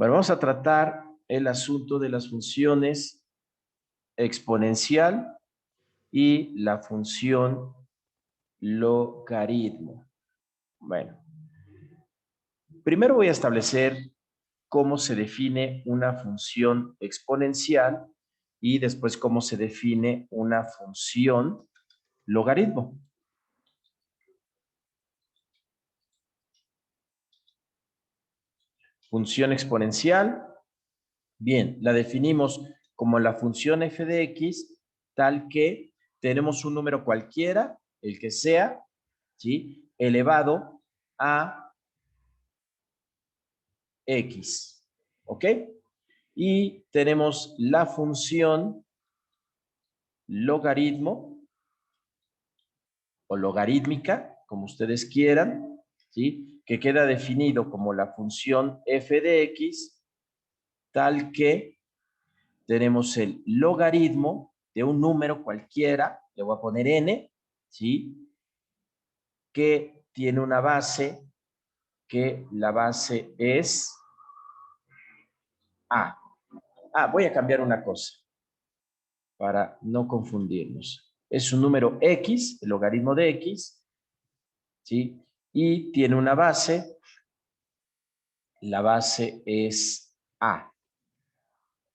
Bueno, vamos a tratar el asunto de las funciones exponencial y la función logaritmo. Bueno, primero voy a establecer cómo se define una función exponencial y después cómo se define una función logaritmo. Función exponencial, bien, la definimos como la función f de x, tal que tenemos un número cualquiera, el que sea, ¿sí?, elevado a x, ¿ok? Y tenemos la función logaritmo o logarítmica, como ustedes quieran, ¿sí?, que queda definido como la función f de x, tal que tenemos el logaritmo de un número cualquiera, le voy a poner n, ¿sí?, que tiene una base, que la base es a. Voy a cambiar una cosa para no confundirnos. Es un número x, el logaritmo de x, ¿sí?, y tiene una base, la base es a.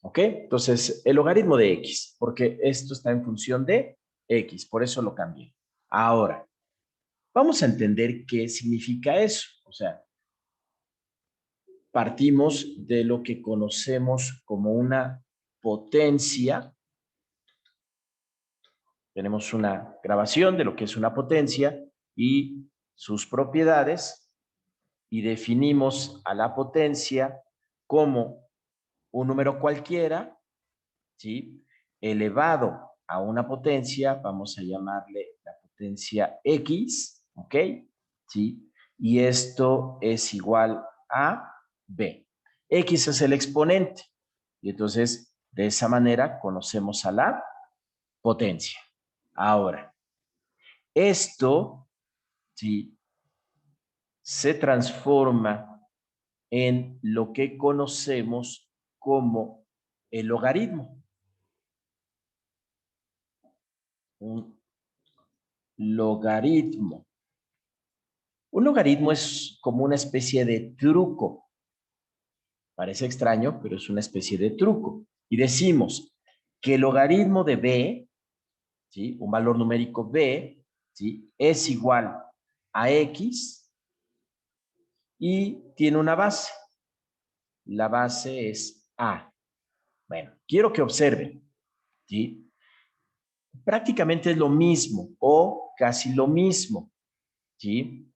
¿Ok? Entonces, el logaritmo de x, porque esto está en función de x, por eso lo cambié. Ahora, vamos a entender qué significa eso. O sea, partimos de lo que conocemos como una potencia. Tenemos una grabación de lo que es una potencia y sus propiedades, y definimos a la potencia como un número cualquiera, ¿sí?, elevado a una potencia, vamos a llamarle la potencia x, ¿ok? ¿Sí? Y esto es igual a b. X es el exponente, y entonces de esa manera conocemos a la potencia. Ahora, esto, ¿sí?, se transforma en lo que conocemos como el logaritmo. Un logaritmo. Un logaritmo es como una especie de truco. Parece extraño, pero es una especie de truco. Y decimos que el logaritmo de b, ¿sí?, un valor numérico b, ¿sí?, es igual a x y tiene una base. La base es a. Bueno, quiero que observen, ¿sí? Prácticamente es lo mismo o casi lo mismo, ¿sí?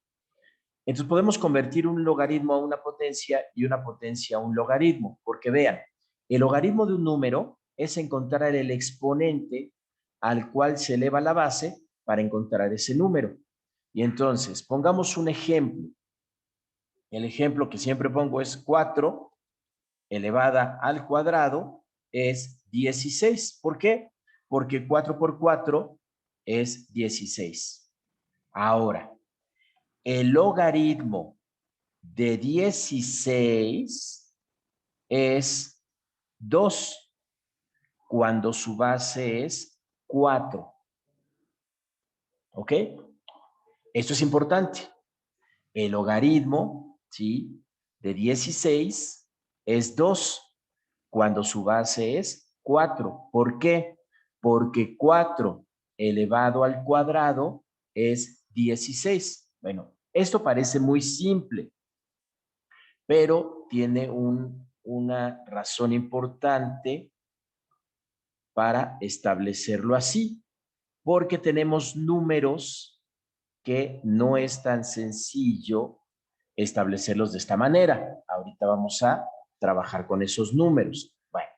Entonces podemos convertir un logaritmo a una potencia y una potencia a un logaritmo, porque vean, el logaritmo de un número es encontrar el exponente al cual se eleva la base para encontrar ese número. Y entonces, pongamos un ejemplo. El ejemplo que siempre pongo es 4 elevada al cuadrado es 16. ¿Por qué? Porque 4 por 4 es 16. Ahora, el logaritmo de 16 es 2 cuando su base es 4. ¿Ok? Esto es importante. El logaritmo, ¿sí?, de 16 es 2 cuando su base es 4. ¿Por qué? Porque 4 elevado al cuadrado es 16. Bueno, esto parece muy simple, pero tiene una razón importante para establecerlo así, porque tenemos números que no es tan sencillo establecerlos de esta manera. Ahorita vamos a trabajar con esos números. Bueno,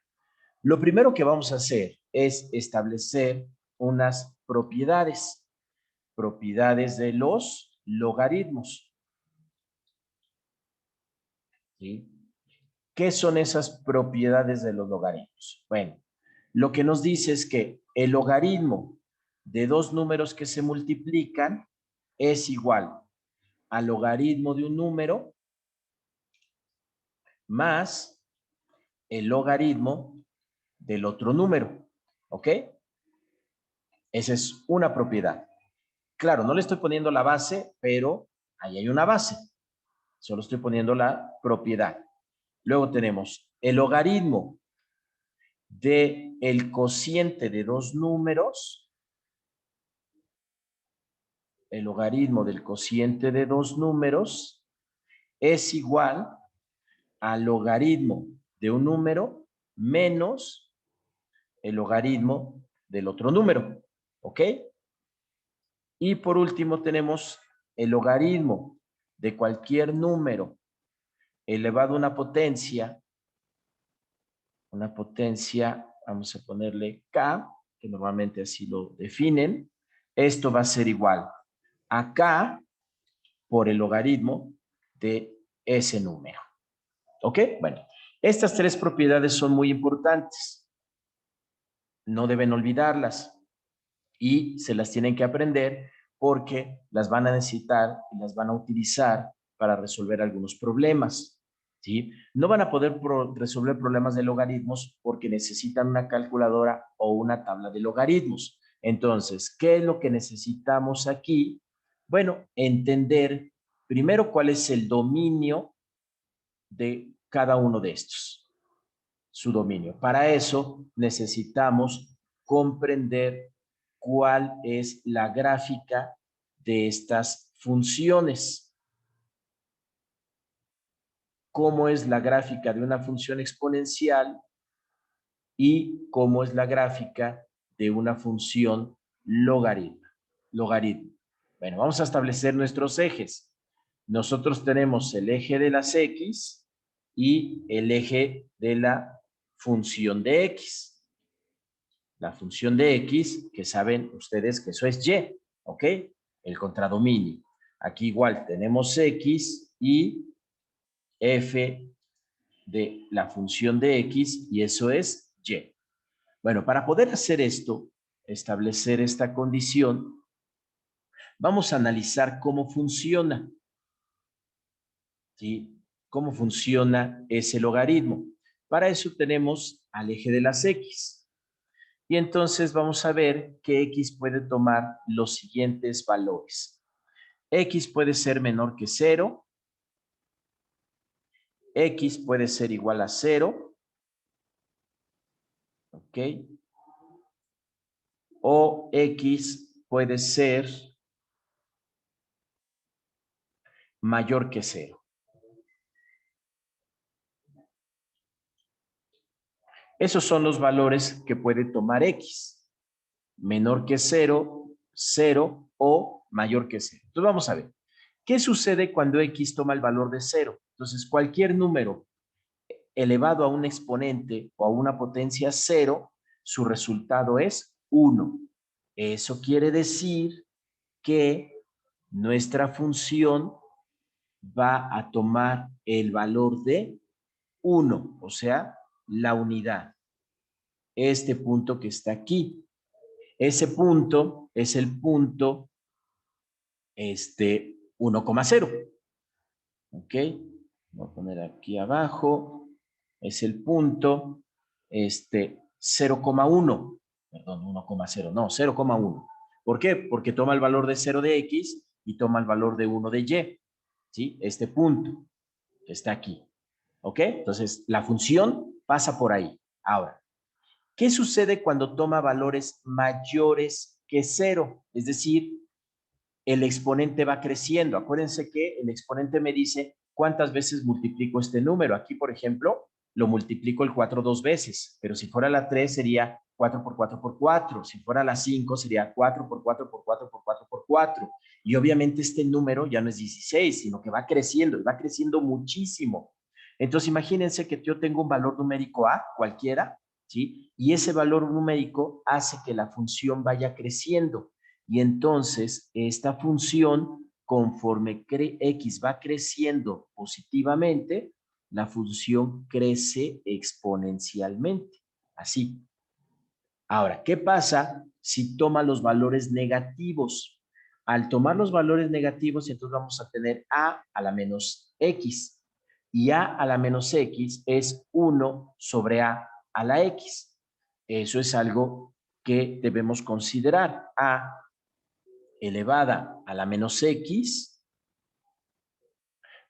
lo primero que vamos a hacer es establecer unas propiedades, propiedades de los logaritmos, ¿sí? ¿Qué son esas propiedades de los logaritmos? Bueno, lo que nos dice es que el logaritmo de dos números que se multiplican es igual al logaritmo de un número más el logaritmo del otro número. ¿Ok? Esa es una propiedad. Claro, no le estoy poniendo la base, pero ahí hay una base. Solo estoy poniendo la propiedad. Luego tenemos el logaritmo del cociente de dos números. El logaritmo del cociente de dos números es igual al logaritmo de un número menos el logaritmo del otro número. ¿Ok? Y por último tenemos el logaritmo de cualquier número elevado a una potencia, vamos a ponerle K, que normalmente así lo definen. Esto va a ser igual a K por el logaritmo de ese número. ¿Ok? Bueno, estas tres propiedades son muy importantes. No deben olvidarlas y se las tienen que aprender porque las van a necesitar y las van a utilizar para resolver algunos problemas. ¿Sí? No van a poder resolver problemas de logaritmos porque necesitan una calculadora o una tabla de logaritmos. Entonces, ¿qué es lo que necesitamos aquí? Bueno, entender primero cuál es el dominio de cada uno de estos, su dominio. Para eso necesitamos comprender cuál es la gráfica de estas funciones. Cómo es la gráfica de una función exponencial y cómo es la gráfica de una función logaritmo. Bueno, vamos a establecer nuestros ejes. Nosotros tenemos el eje de las X y el eje de la función de X. La función de X, que saben ustedes que eso es Y, ¿ok? El contradominio. Aquí igual tenemos X y f de la función de X y eso es Y. Bueno, para poder hacer esto, establecer esta condición, vamos a analizar cómo funciona. ¿Sí? Cómo funciona ese logaritmo. Para eso tenemos al eje de las X. Y entonces vamos a ver que X puede tomar los siguientes valores. X puede ser menor que 0. X puede ser igual a 0. ¿Ok? O X puede ser mayor que 0. Esos son los valores que puede tomar X. Menor que 0, 0 o mayor que 0. Entonces vamos a ver. ¿Qué sucede cuando X toma el valor de 0? Entonces cualquier número elevado a un exponente o a una potencia 0, su resultado es 1. Eso quiere decir que nuestra función va a tomar el valor de 1, o sea, la unidad. Este punto que está aquí. Ese punto es el punto 1,0. ¿Ok? Voy a poner aquí abajo. Es el punto 0,1. Perdón, 1,0. No, 0,1. ¿Por qué? Porque toma el valor de 0 de X y toma el valor de 1 de Y. ¿Sí? Este punto que está aquí. ¿Ok? Entonces, la función pasa por ahí. Ahora, ¿qué sucede cuando toma valores mayores que 0? Es decir, el exponente va creciendo. Acuérdense que el exponente me dice cuántas veces multiplico este número. Aquí, por ejemplo, lo multiplico el 4 dos veces, pero si fuera la 3 sería 4 por 4 por 4. Si fuera la 5 sería 4 por 4 por 4 por 4 por 4. Y obviamente este número ya no es 16, sino que va creciendo, y va creciendo muchísimo. Entonces imagínense que yo tengo un valor numérico A, cualquiera, ¿sí? Y ese valor numérico hace que la función vaya creciendo. Y entonces esta función, conforme X va creciendo positivamente, la función crece exponencialmente. Así. Ahora, ¿qué pasa si toma los valores negativos? Al tomar los valores negativos, entonces vamos a tener a la menos x. y a la menos x es 1 sobre a la x. Eso es algo que debemos considerar. A elevada a la menos x,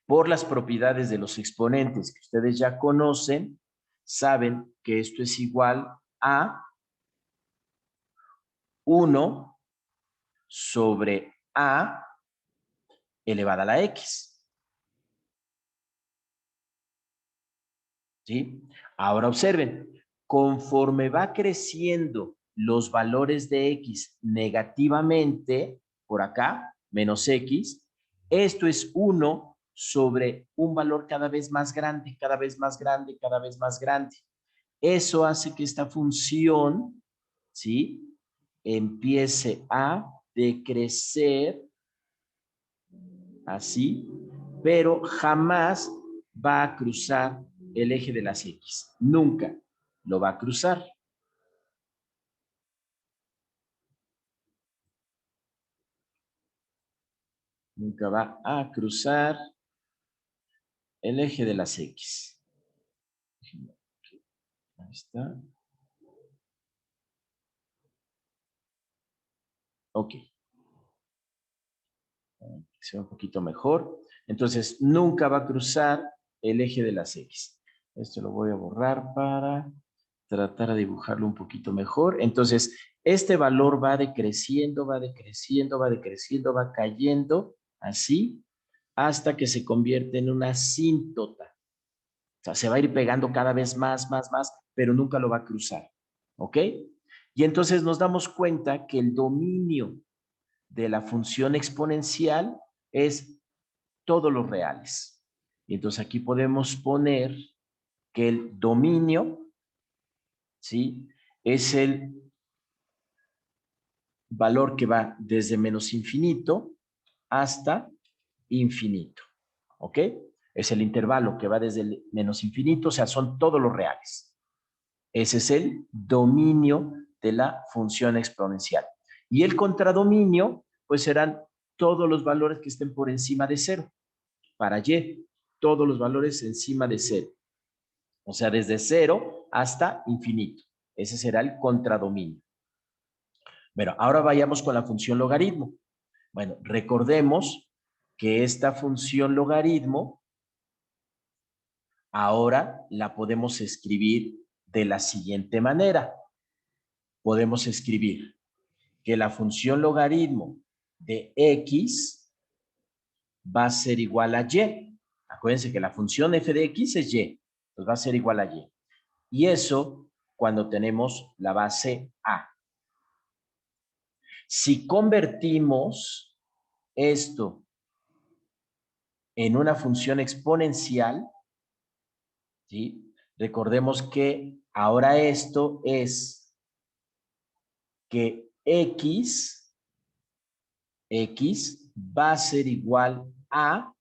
por las propiedades de los exponentes que ustedes ya conocen, saben que esto es igual a 1 sobre a elevada a la x. ¿Sí? Ahora observen, conforme va creciendo los valores de x negativamente, por acá, menos x, esto es 1 sobre un valor cada vez más grande, cada vez más grande, cada vez más grande. Eso hace que esta función, ¿sí?, empiece a decrecer así, pero jamás va a cruzar el eje de las X. Nunca lo va a cruzar. Nunca va a cruzar el eje de las X. Ahí está. Ok. Que sea un poquito mejor. Entonces, nunca va a cruzar el eje de las X. Esto lo voy a borrar para tratar de dibujarlo un poquito mejor. Entonces, este valor va decreciendo, va decreciendo, va decreciendo, va cayendo, así, hasta que se convierte en una asíntota. O sea, se va a ir pegando cada vez más, más, más, pero nunca lo va a cruzar. ¿Ok? Y entonces nos damos cuenta que el dominio de la función exponencial es todos los reales. Y entonces aquí podemos poner que el dominio, ¿sí?, es el valor que va desde menos infinito hasta infinito. ¿Ok? Es el intervalo que va desde el menos infinito, o sea, son todos los reales. Ese es el dominio de la función exponencial. Y el contradominio, pues serán todos los valores que estén por encima de cero. Para y, todos los valores encima de cero. O sea, desde cero hasta infinito. Ese será el contradominio. Bueno, ahora vayamos con la función logaritmo. Bueno, recordemos que esta función logaritmo ahora la podemos escribir de la siguiente manera. Podemos escribir que la función logaritmo de x va a ser igual a y. Acuérdense que la función f de x es y, pues va a ser igual a y. Y eso cuando tenemos la base a. Si convertimos esto en una función exponencial, ¿sí?, recordemos que ahora esto es que x va a ser igual a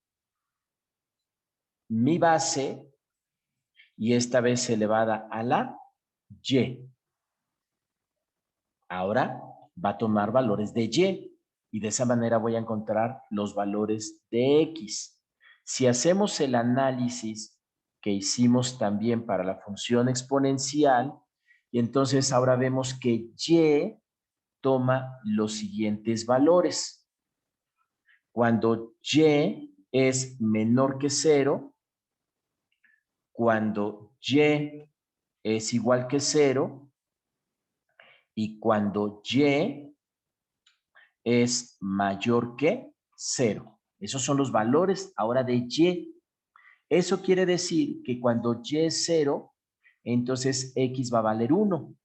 mi base y esta vez elevada a la y. Ahora va a tomar valores de y de esa manera voy a encontrar los valores de x. Si hacemos el análisis que hicimos también para la función exponencial, y entonces ahora vemos que y toma los siguientes valores. Cuando y es menor que 0, cuando y es igual que 0 y cuando y es mayor que 0. Esos son los valores ahora de y. Eso quiere decir que cuando y es 0, entonces x va a valer 1.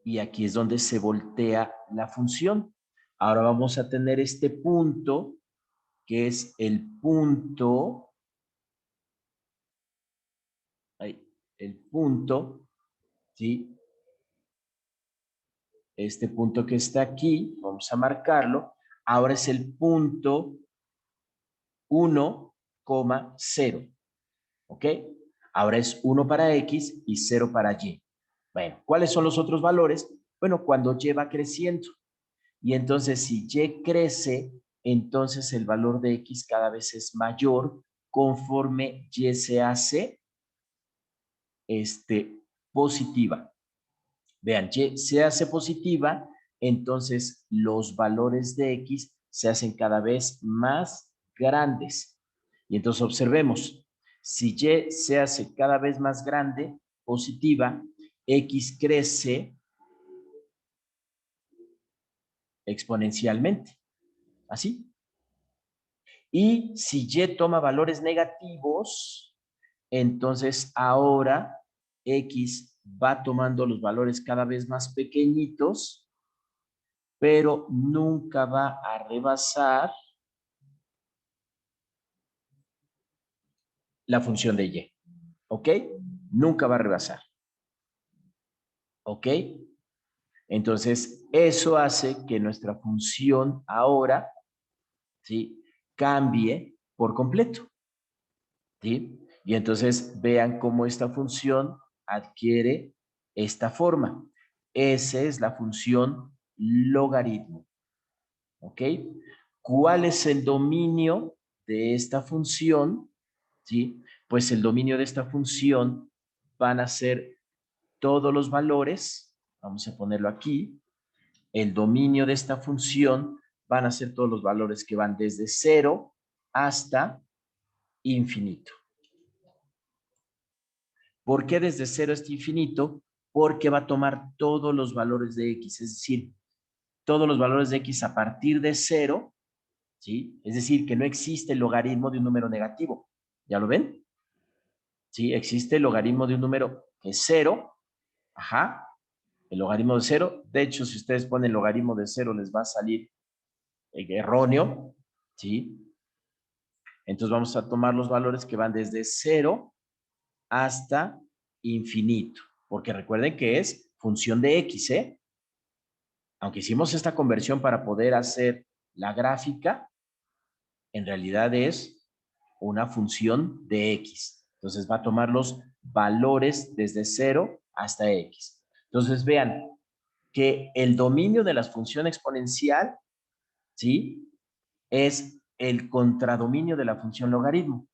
Y aquí es donde se voltea la función. Ahora vamos a tener este punto, que es el punto, ¿sí? Este punto que está aquí, vamos a marcarlo. Ahora es el punto 1,0. ¿Ok? Ahora es 1 para x y 0 para y. Bueno, ¿cuáles son los otros valores? Bueno, cuando y va creciendo. Y entonces si y crece, entonces el valor de x cada vez es mayor conforme y se hace positiva. Vean, y se hace positiva, entonces los valores de x se hacen cada vez más grandes. Y entonces observemos, si y se hace cada vez más grande, positiva, x crece exponencialmente. Así. Y si y toma valores negativos, entonces ahora x va tomando los valores cada vez más pequeñitos, pero nunca va a rebasar la función de y. ¿Ok? Nunca va a rebasar. ¿Ok? Entonces, eso hace que nuestra función ahora, ¿sí?, cambie por completo. ¿Sí? Y entonces vean cómo esta función adquiere esta forma. Esa es la función logaritmo. ¿Ok? ¿Cuál es el dominio de esta función? ¿Sí? Pues el dominio de esta función van a ser todos los valores, vamos a ponerlo aquí, el dominio de esta función van a ser todos los valores que van desde 0 hasta infinito. ¿Por qué desde 0 hasta infinito? Porque va a tomar todos los valores de x, es decir, todos los valores de x a partir de 0, ¿sí? Es decir, que no existe el logaritmo de un número negativo. ¿Ya lo ven? Sí, existe el logaritmo de un número que es 0, ajá, el logaritmo de 0. De hecho, si ustedes ponen logaritmo de 0, les va a salir erróneo, ¿sí? Entonces vamos a tomar los valores que van desde 0 hasta infinito, porque recuerden que es función de x, ¿eh? Aunque hicimos esta conversión para poder hacer la gráfica, en realidad es una función de x. Entonces va a tomar los valores desde 0 hasta x. Entonces vean que el dominio de la función exponencial, ¿sí?, es el contradominio de la función logaritmo.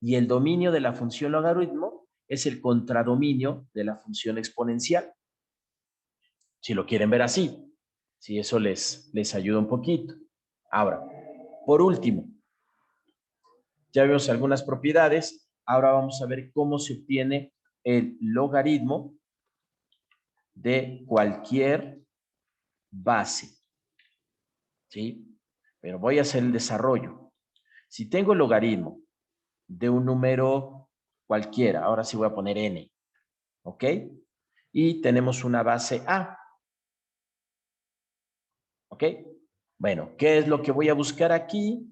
Y el dominio de la función logaritmo es el contradominio de la función exponencial. Si lo quieren ver así, si eso les ayuda un poquito. Ahora, por último, ya vemos algunas propiedades. Ahora vamos a ver cómo se obtiene el logaritmo de cualquier base. ¿Sí? Pero voy a hacer el desarrollo. Si tengo el logaritmo de un número cualquiera, ahora sí voy a poner n, ¿ok? Y tenemos una base a, ¿ok? Bueno, ¿qué es lo que voy a buscar aquí?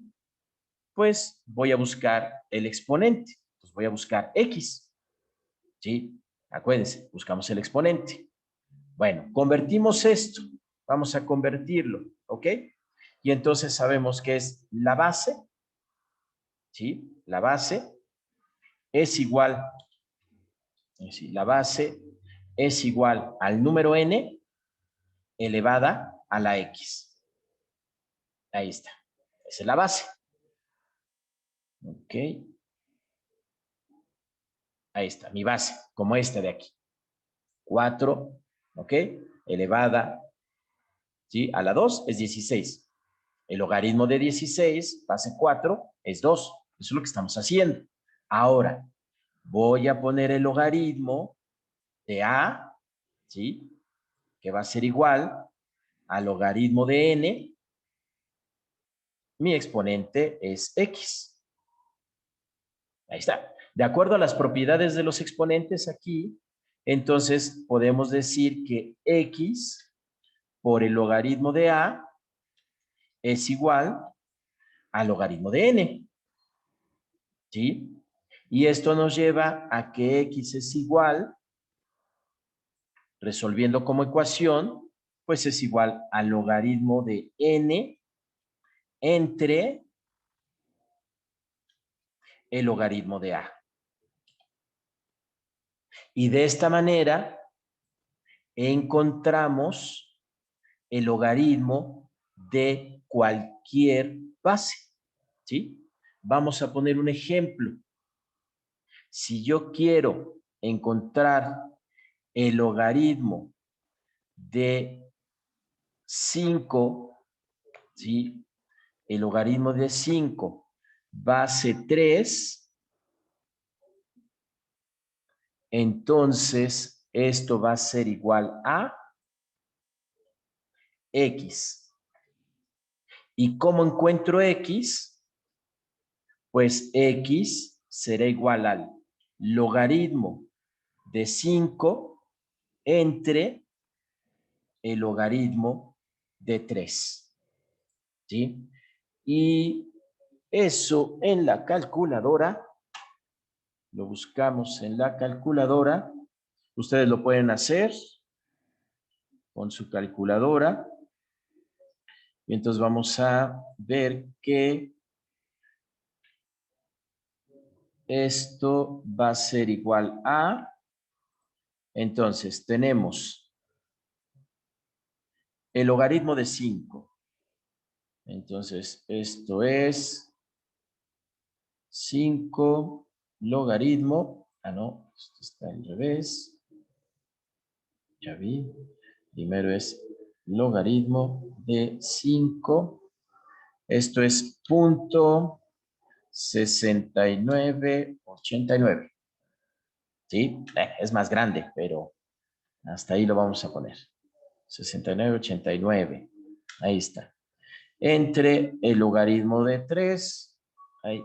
Pues voy a buscar el exponente. Entonces voy a buscar x, ¿sí? Acuérdense, buscamos el exponente. Bueno, convertimos esto. Vamos a convertirlo, ¿ok? Y entonces sabemos que es la base, ¿sí? La base es igual, es decir, la base es igual al número n elevada a la x. Ahí está. Esa es la base. Ok. Ahí está, mi base, como esta de aquí. 4, ¿ok? Elevada, ¿sí?, a la 2 es 16. El logaritmo de 16, base 4, es 2. Eso es lo que estamos haciendo. Ahora, voy a poner el logaritmo de a, ¿sí?, que va a ser igual al logaritmo de n. Mi exponente es x. Ahí está. De acuerdo a las propiedades de los exponentes aquí, entonces podemos decir que x por el logaritmo de a es igual al logaritmo de n. ¿Sí? Y esto nos lleva a que x es igual, resolviendo como ecuación, pues es igual al logaritmo de n entre el logaritmo de a. Y de esta manera encontramos el logaritmo de cualquier base, ¿sí? Vamos a poner un ejemplo. Si yo quiero encontrar el logaritmo de 5, ¿sí? El logaritmo de 5 base 3, entonces esto va a ser igual a X. ¿Y cómo encuentro X? Pues X será igual al logaritmo de 5 entre el logaritmo de 3. ¿Sí? Y eso en la calculadora, lo buscamos en la calculadora. Ustedes lo pueden hacer con su calculadora. Y entonces vamos a ver que esto va a ser igual a, entonces tenemos el logaritmo de 5. Entonces esto es 5 logaritmo, no, esto está al revés. Ya vi, primero es logaritmo de 5. Esto es punto 6989. ¿Sí? Es más grande, pero hasta ahí lo vamos a poner. 6989. Ahí está. Entre el logaritmo de 3. Ahí.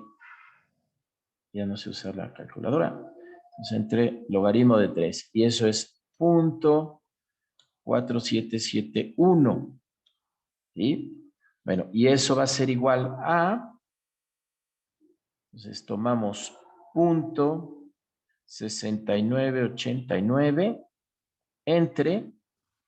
Ya no sé usar la calculadora. Entonces, entre logaritmo de 3. Y eso es punto 4771. ¿Sí? Bueno, y eso va a ser igual a, entonces tomamos punto 6989 entre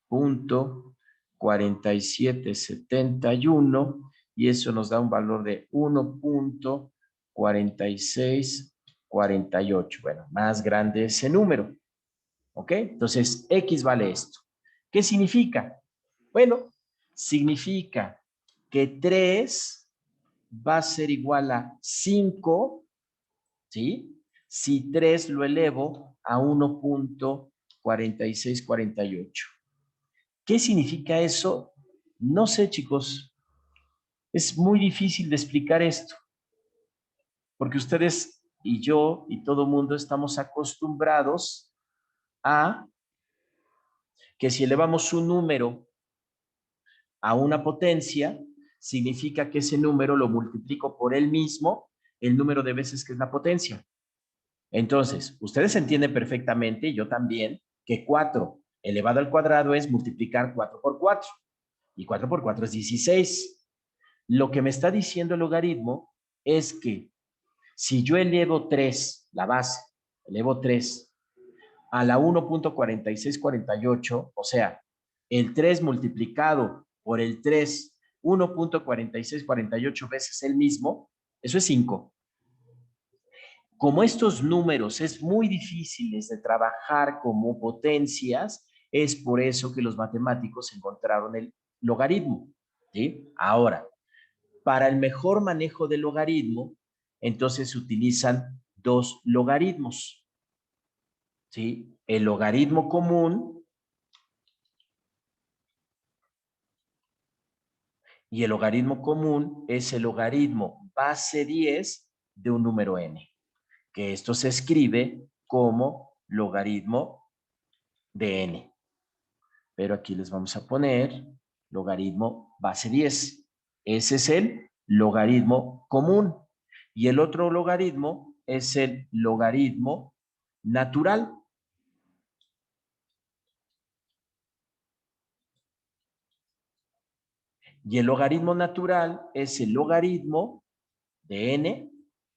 punto 4771 y eso nos da un valor de 1.4648. Bueno, más grande ese número. ¿Ok? Entonces, X vale esto. ¿Qué significa? Bueno, significa que 3 va a ser igual a 5, ¿sí? Si 3 lo elevo a 1.4648. ¿Qué significa eso? No sé, chicos. Es muy difícil de explicar esto, porque ustedes y yo y todo mundo estamos acostumbrados a que si elevamos un número a una potencia, significa que ese número lo multiplico por él mismo, el número de veces que es la potencia. Entonces, ustedes entienden perfectamente, y yo también, que 4 elevado al cuadrado es multiplicar 4 por 4, y 4 por 4 es 16. Lo que me está diciendo el logaritmo es que si yo elevo 3, la base, elevo 3 a la 1.4648, o sea, el 3 multiplicado por el 3, 1.4648 veces el mismo, eso es 5. Como estos números es muy difíciles de trabajar como potencias, es por eso que los matemáticos encontraron el logaritmo. ¿Sí? Ahora, para el mejor manejo del logaritmo, entonces se utilizan dos logaritmos. ¿Sí? El logaritmo común y el logaritmo común es el logaritmo base 10 de un número n, que esto se escribe como logaritmo de n. Pero aquí les vamos a poner logaritmo base 10. Ese es el logaritmo común. Y el otro logaritmo es el logaritmo natural. Y el logaritmo natural es el logaritmo de n,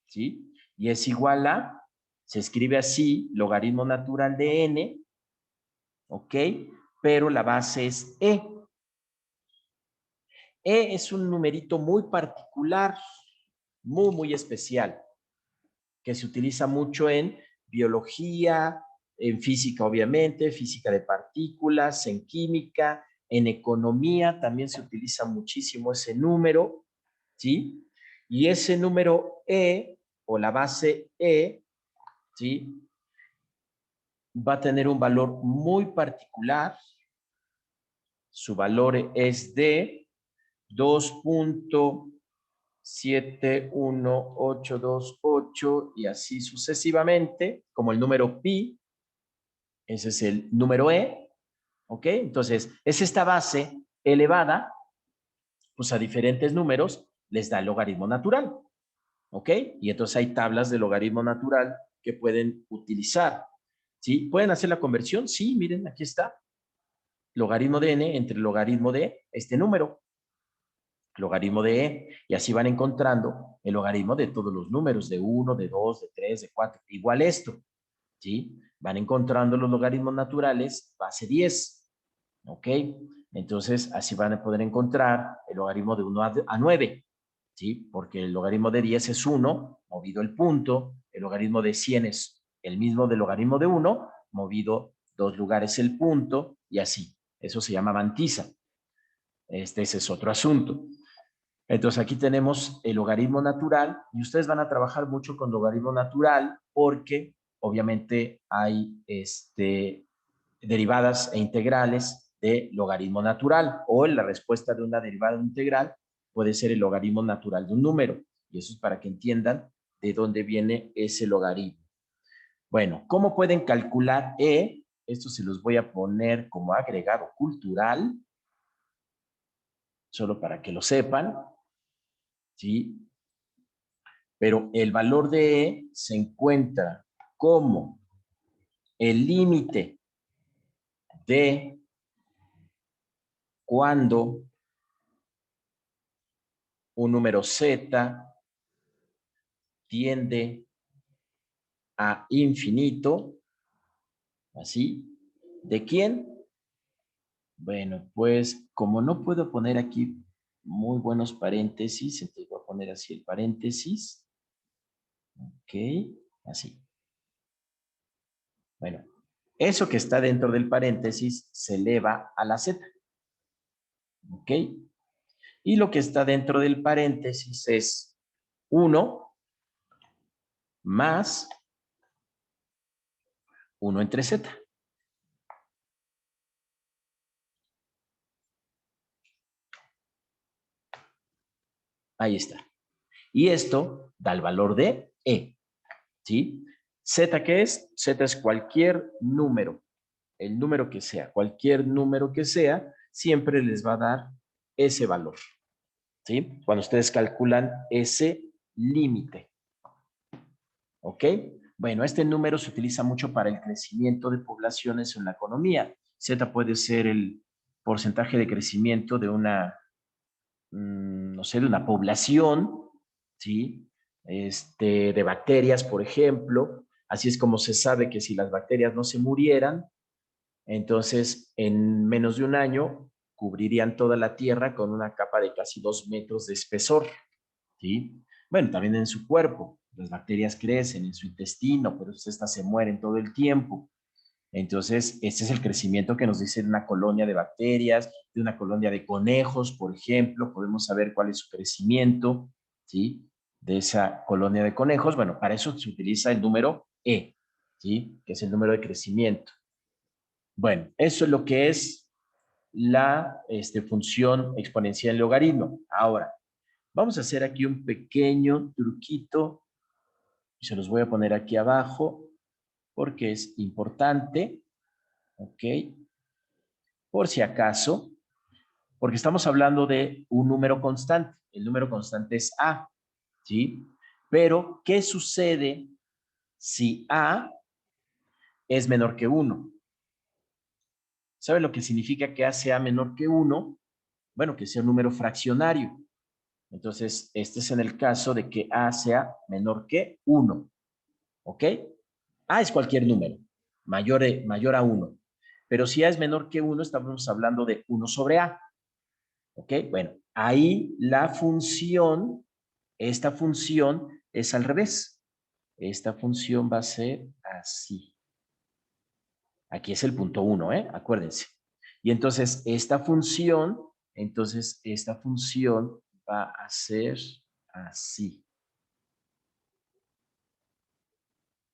¿sí? Y es igual a, se escribe así, logaritmo natural de n, ¿ok? Pero la base es e. E es un numerito muy particular, muy especial, que se utiliza mucho en biología, en física obviamente, física de partículas, en química, en economía también se utiliza muchísimo ese número, ¿sí? Y ese número e, o la base e, ¿sí?, va a tener un valor muy particular. Su valor es de 2.71828 y así sucesivamente, como el número pi. Ese es el número e, ¿ok? Entonces, es esta base elevada, pues a diferentes números les da el logaritmo natural, ¿ok? Y entonces hay tablas de logaritmo natural que pueden utilizar, ¿sí? ¿Pueden hacer la conversión? Sí, miren, aquí está. Logaritmo de n entre logaritmo de este número, logaritmo de e, y así van encontrando el logaritmo de todos los números, de 1, de 2, de 3, de 4, igual esto, ¿sí? Van encontrando los logaritmos naturales, base 10, ¿ok? Entonces, así van a poder encontrar el logaritmo de 1 a 9, ¿sí? Porque el logaritmo de 10 es 1, movido el punto, el logaritmo de 100 es el mismo del logaritmo de 1, movido 2 lugares el punto, y así. Eso se llama mantisa. Ese es otro asunto. Entonces, aquí tenemos el logaritmo natural, y ustedes van a trabajar mucho con logaritmo natural porque obviamente hay derivadas e integrales de logaritmo natural, o la respuesta de una derivada integral puede ser el logaritmo natural de un número, y eso es para que entiendan de dónde viene ese logaritmo. Bueno, ¿cómo pueden calcular e? Esto se los voy a poner como agregado cultural, solo para que lo sepan, ¿sí? Pero el valor de e se encuentra como el límite de cuando un número z tiende a infinito, así. ¿De quién? Bueno, pues como no puedo poner aquí muy buenos paréntesis, entonces voy a poner así el paréntesis. Ok, así. Bueno, eso que está dentro del paréntesis se eleva a la z. Ok. Y lo que está dentro del paréntesis es 1 más 1 entre z. Ahí está. Y esto da el valor de e, ¿sí? Z, ¿qué es? Z es cualquier número, el número que sea, cualquier número que sea, siempre les va a dar ese valor, ¿sí? Cuando ustedes calculan ese límite, ¿ok? Bueno, este número se utiliza mucho para el crecimiento de poblaciones en la economía. Z puede ser el porcentaje de crecimiento de una, no sé, de una población, ¿sí? De bacterias, por ejemplo. Así es como se sabe que si las bacterias no se murieran, entonces en menos de un año cubrirían toda la Tierra con una capa de casi 2 metros de espesor, ¿sí? Bueno, también en su cuerpo. Las bacterias crecen en su intestino, pero estas se mueren todo el tiempo. Entonces, este es el crecimiento que nos dice una colonia de bacterias, de una colonia de conejos, por ejemplo. Podemos saber cuál es su crecimiento, ¿sí? De esa colonia de conejos. Bueno, para eso se utiliza el número E, ¿sí? Que es el número de crecimiento. Bueno, eso es lo que es la función exponencial logaritmo. Ahora, vamos a hacer aquí un pequeño truquito y se los voy a poner aquí abajo porque es importante, ¿ok? Por si acaso, porque estamos hablando de un número constante. El número constante es A, ¿sí? Pero, ¿qué sucede si A es menor que 1? ¿Sabe lo que significa que A sea menor que 1? Bueno, que sea un número fraccionario. Entonces, este es en el caso de que A sea menor que 1, ¿ok? A es cualquier número, mayor a 1. Pero si A es menor que 1, estamos hablando de 1 sobre A. ¿Ok? Bueno, ahí la función, esta función es al revés. Esta función va a ser así. Aquí es el punto 1, ¿eh? Acuérdense. Y entonces esta función va a ser así.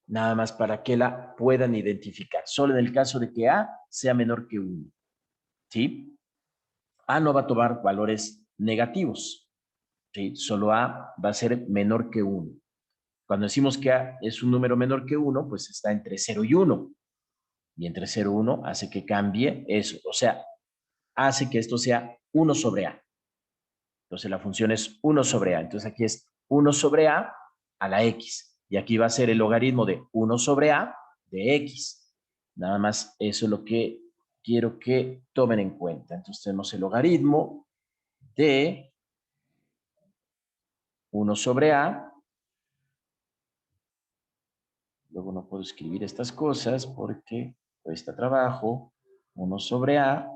Nada más para que la puedan identificar. Solo en el caso de que A sea menor que 1. ¿Sí? A no va a tomar valores negativos. ¿Sí? Solo A va a ser menor que 1. Cuando decimos que A es un número menor que 1, pues está entre 0 y 1. Y entre 0 y 1 hace que cambie eso. O sea, hace que esto sea 1 sobre A. Entonces la función es 1 sobre A. Entonces aquí es 1 sobre A a la X. Y aquí va a ser el logaritmo de 1 sobre A de X. Nada más eso es lo que quiero que tomen en cuenta. Entonces tenemos el logaritmo de 1 sobre A. Luego no puedo escribir estas cosas porque cuesta trabajo. 1 sobre A.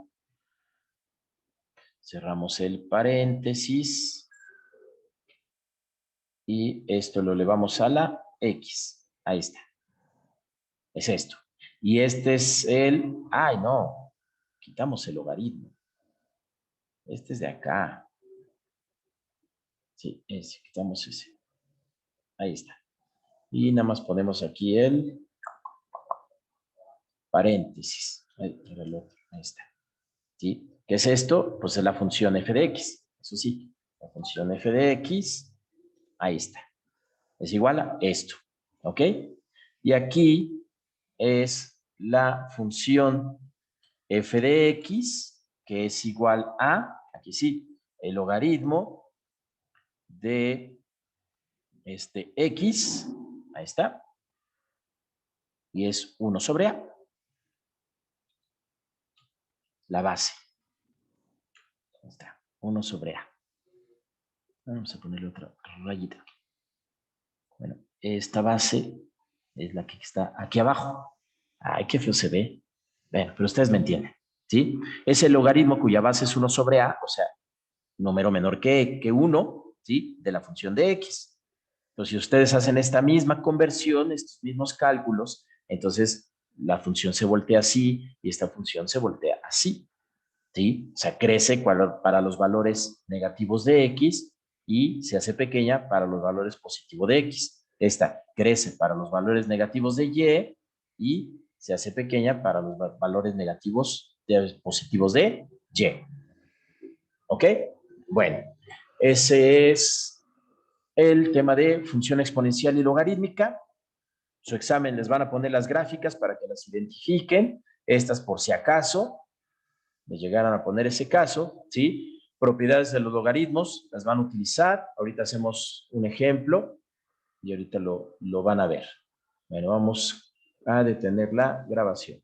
Cerramos el paréntesis. Y esto lo elevamos a la X. Ahí está. Es esto. Y este es el... ¡Ay, no! Quitamos el logaritmo. Este es de acá. Sí, ese. Quitamos ese. Ahí está. Y nada más ponemos aquí el paréntesis. Ahí, era el otro. Ahí está. ¿Sí? ¿Qué es esto? Pues es la función f de x. Eso sí. La función f de x. Ahí está. Es igual a esto. ¿Ok? Y aquí es la función f de x, que es igual a, aquí sí, el logaritmo de x, ahí está, y es 1 sobre a, la base. Ahí está, 1 sobre a. Vamos a ponerle otra rayita. Bueno, esta base es la que está aquí abajo. Ay, qué feo se ve. Bueno, pero ustedes me entienden, ¿sí? Es el logaritmo cuya base es 1 sobre a, o sea, número menor que 1, ¿sí? De la función de x. Entonces, si ustedes hacen esta misma conversión, estos mismos cálculos, entonces la función se voltea así y esta función se voltea así, ¿sí? O sea, crece para los valores negativos de x y se hace pequeña para los valores positivos de x. Esta crece para los valores negativos de y se hace pequeña para los valores negativos positivos de y. ¿Ok? Bueno, ese es el tema de función exponencial y logarítmica. Su examen les van a poner las gráficas para que las identifiquen. Estas por si acaso les llegaran a poner ese caso, ¿sí? Propiedades de los logaritmos las van a utilizar. Ahorita hacemos un ejemplo y ahorita lo van a ver. Bueno, vamos a detener la grabación.